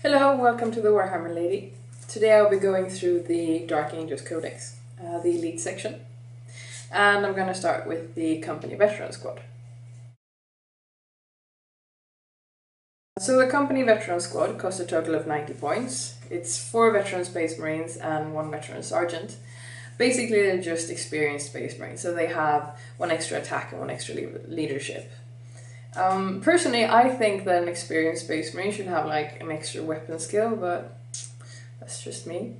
Hello, welcome to the Warhammer Lady. Today I'll be going through the Dark Angels Codex, the Elite section, and I'm going to start with the Company Veteran Squad. So the Company Veteran Squad costs a total of 90 points. It's 4 veteran Space Marines and 1 veteran Sergeant. Basically they're just experienced Space Marines, so they have 1 extra attack and 1 extra leadership. Personally, I think that an experienced Space Marine should have like an extra weapon skill, but that's just me.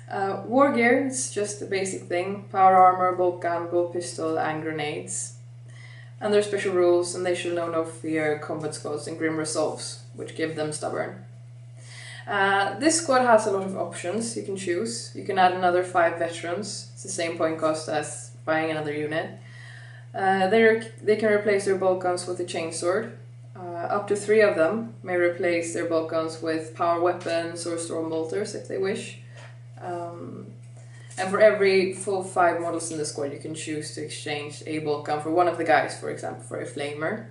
War gear is just the basic thing: power armor, bolt gun, bolt pistol, and grenades. And there are special rules, and they should know no fear, combat skulls, and grim resolves, which give them stubborn. This squad has a lot of options you can choose. You can add another 5 veterans. It's the same point cost as buying another unit. They can replace their bolt guns with a chainsword. Up to 3 of them may replace their bolt guns with power weapons or storm bolters if they wish. And for every full 5 models in the squad, you can choose to exchange a bolt gun for one of the guys, for example, for a flamer.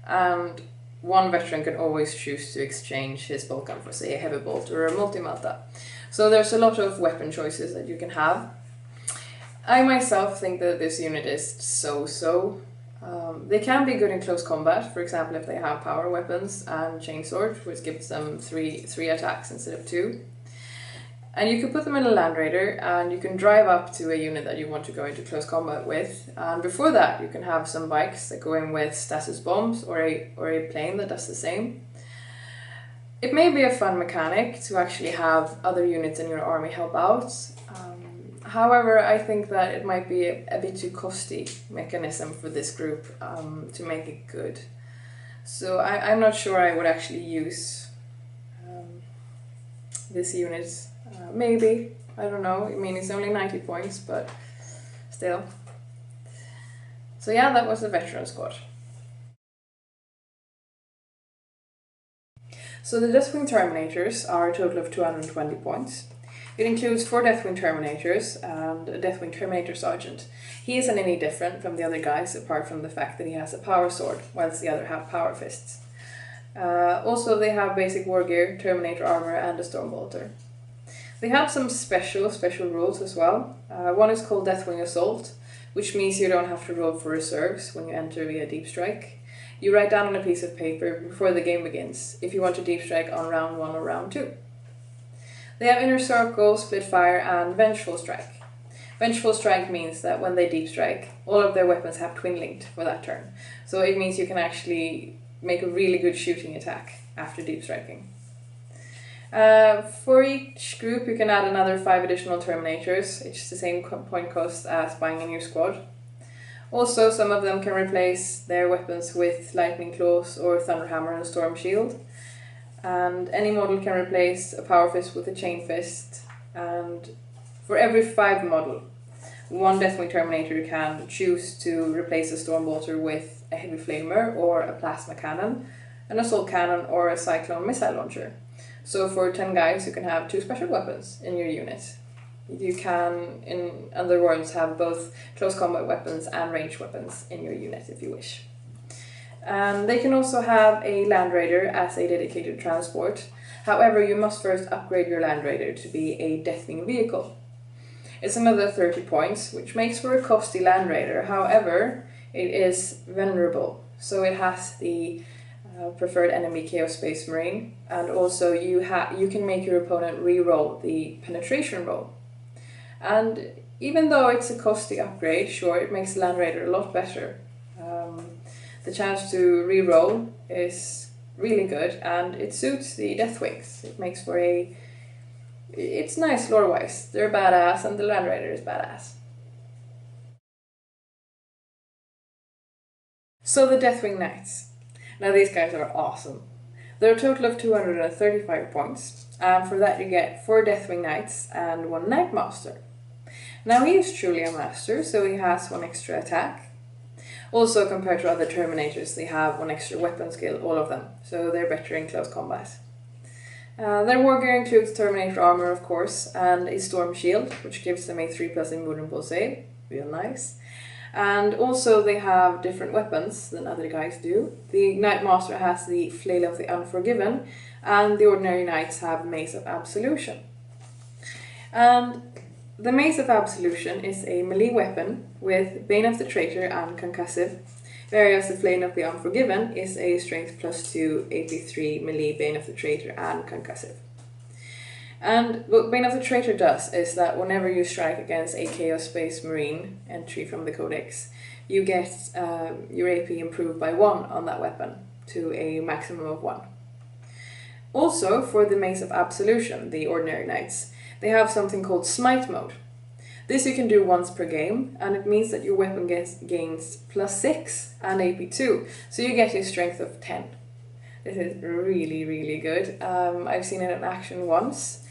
And 1 veteran can always choose to exchange his bolt gun for, say, a heavy bolt or a multi-melta. So there's a lot of weapon choices that you can have. I myself think that this unit is so-so. They can be good in close combat, for example if they have power weapons and chainsword, which gives them 3 attacks instead of 2. And you can put them in a Land Raider and you can drive up to a unit that you want to go into close combat with. And before that you can have some bikes that go in with stasis bombs or a plane that does the same. It may be a fun mechanic to actually have other units in your army help out. However, I think that it might be a bit too costly mechanism for this group to make it good. So I'm not sure I would actually use this unit. Maybe, I don't know, I mean it's only 90 points, but still. So yeah, that was the Veteran Squad. So the Deathwing Terminators are a total of 220 points. It includes 4 Deathwing Terminators and a Deathwing Terminator Sergeant. He isn't any different from the other guys, apart from the fact that he has a power sword, whilst the other have power fists. Also they have basic war gear, Terminator armor, and a Stormbolter. They have some special rules as well. One is called Deathwing Assault, which means you don't have to roll for reserves when you enter via Deep Strike. You write down on a piece of paper before the game begins if you want to Deep Strike on round 1 or round 2. They have Inner Circle, Split Fire, and Vengeful Strike. Vengeful Strike means that when they Deep Strike, all of their weapons have Twin Linked for that turn. So it means you can actually make a really good shooting attack after Deep Striking. For each group you can add another 5 additional Terminators. It's the same point cost as buying a new squad. Also, some of them can replace their weapons with Lightning Claws or Thunderhammer and Storm Shield. And any model can replace a Power Fist with a Chain Fist. And for every 5 model, 1 Deathwing Terminator can choose to replace a Stormbolter with a Heavy Flamer or a Plasma Cannon, an Assault Cannon or a Cyclone Missile Launcher. So for 10 guys you can have 2 special weapons in your unit. You can, in other words, have both close combat weapons and ranged weapons in your unit if you wish. They can also have a Land Raider as a dedicated transport. However, you must first upgrade your Land Raider to be a Deathwing vehicle. It's another 30 points, which makes for a costly Land Raider. However, it is venerable, so it has the preferred enemy Chaos Space Marine, and also you can make your opponent re-roll the penetration roll. And even though it's a costly upgrade, sure, it makes Land Raider a lot better. The chance to re-roll is really good, and it suits the Deathwings. It makes for it's nice lore-wise. They're badass, and the Land Raider is badass. So the Deathwing Knights. Now these guys are awesome. They're a total of 235 points, and for that you get 4 Deathwing Knights and 1 Knightmaster. Now he is truly a master, so he has 1 extra attack. Also, compared to other Terminators, they have 1 extra weapon skill, all of them, so they're better in close combat. Their war gear includes Terminator armor, of course, and a Storm Shield, which gives them a 3+ invulnerable save, real nice. And also they have different weapons than other guys do. The Knight Master has the Flail of the Unforgiven, and the ordinary knights have Mace of Absolution. And the Mace of Absolution is a melee weapon with Bane of the Traitor and Concussive, whereas the Flail of the Unforgiven is a Strength +2 AP3 melee Bane of the Traitor and Concussive. And what Bane of the Traitor does is that whenever you strike against a Chaos Space Marine entry from the Codex, you get your AP improved by 1 on that weapon to a maximum of 1. Also, for the Mace of Absolution, the ordinary knights, they have something called Smite Mode. This you can do once per game, and it means that your weapon gains +6 and AP2, so you get a strength of 10. This is really, really good. I've seen it in action once,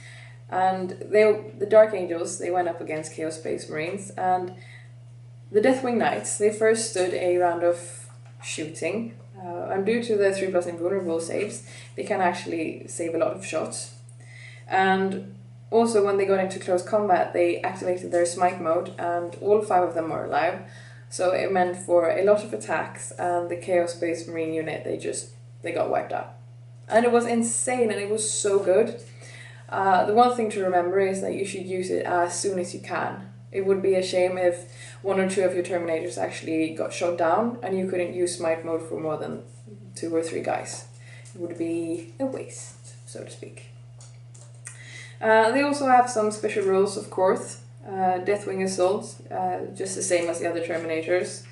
and the Dark Angels, they went up against Chaos Space Marines, and the Deathwing Knights, they first stood a round of shooting, and due to the 3+ invulnerable saves, they can actually save a lot of shots. And also, when they got into close combat, they activated their Smite Mode, and all 5 of them were alive. So it meant for a lot of attacks, and the Chaos Space Marine unit, they got wiped out. And it was insane, and it was so good. The one thing to remember is that you should use it as soon as you can. It would be a shame if 1 or 2 of your Terminators actually got shot down, and you couldn't use Smite Mode for more than 2 or 3 guys. It would be a waste, so to speak. They also have some special rules, of course. Deathwing Assault, just the same as the other Terminators.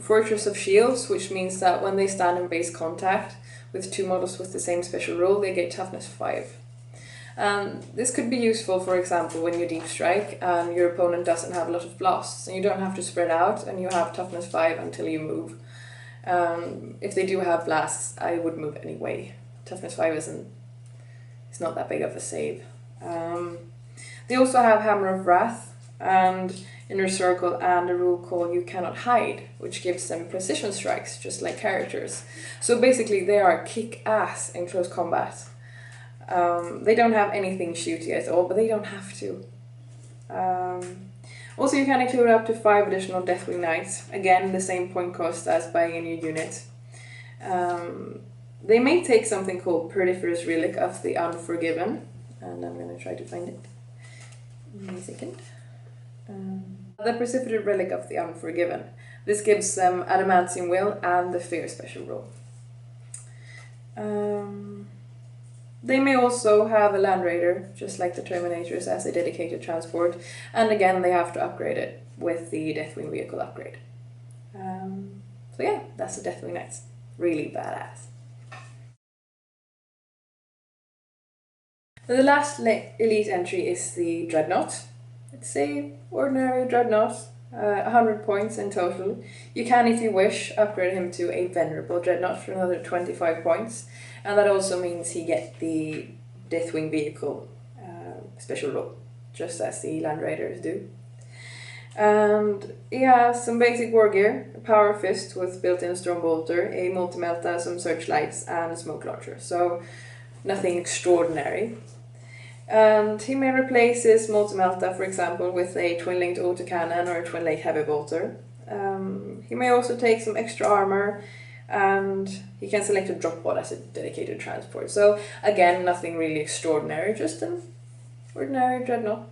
Fortress of Shields, which means that when they stand in base contact with 2 models with the same special rule, they get Toughness 5. This could be useful, for example, when you deep strike and your opponent doesn't have a lot of blasts, and you don't have to spread out, and you have Toughness 5 until you move. If they do have blasts, I would move anyway. Toughness 5 it's not that big of a save. They also have Hammer of Wrath and Inner Circle, and a rule called You Cannot Hide, which gives them precision strikes, just like characters. So basically they are kick-ass in close combat. They don't have anything shooty at all, but they don't have to. Also, you can include up to 5 additional Deathwing Knights, again the same point cost as buying a new unit. They may take something called Perdiferous Relic of the Unforgiven, and I'm going to try to find it in a second. The Perdiferous Relic of the Unforgiven. This gives them Adamantium Will and the Fear special rule. They may also have a Land Raider, just like the Terminators, as a dedicated transport, and again they have to upgrade it with the Deathwing vehicle upgrade. So yeah, that's the Deathwing Knights. Really badass. The last elite entry is the Dreadnought. It's a ordinary Dreadnought, 100 points in total. You can, if you wish, upgrade him to a Venerable Dreadnought for another 25 points, and that also means he gets the Deathwing vehicle special rule, just as the Land Raiders do. And he has some basic war gear, a Power Fist with built-in Storm Bolter, a Multi-Melta, some searchlights, and a smoke launcher, so nothing extraordinary. And he may replace his Multi-Melta, for example, with a twin-linked autocannon or a twin-linked heavy bolter. He may also take some extra armor, and he can select a drop pod as a dedicated transport. So again, nothing really extraordinary, just an ordinary Dreadnought.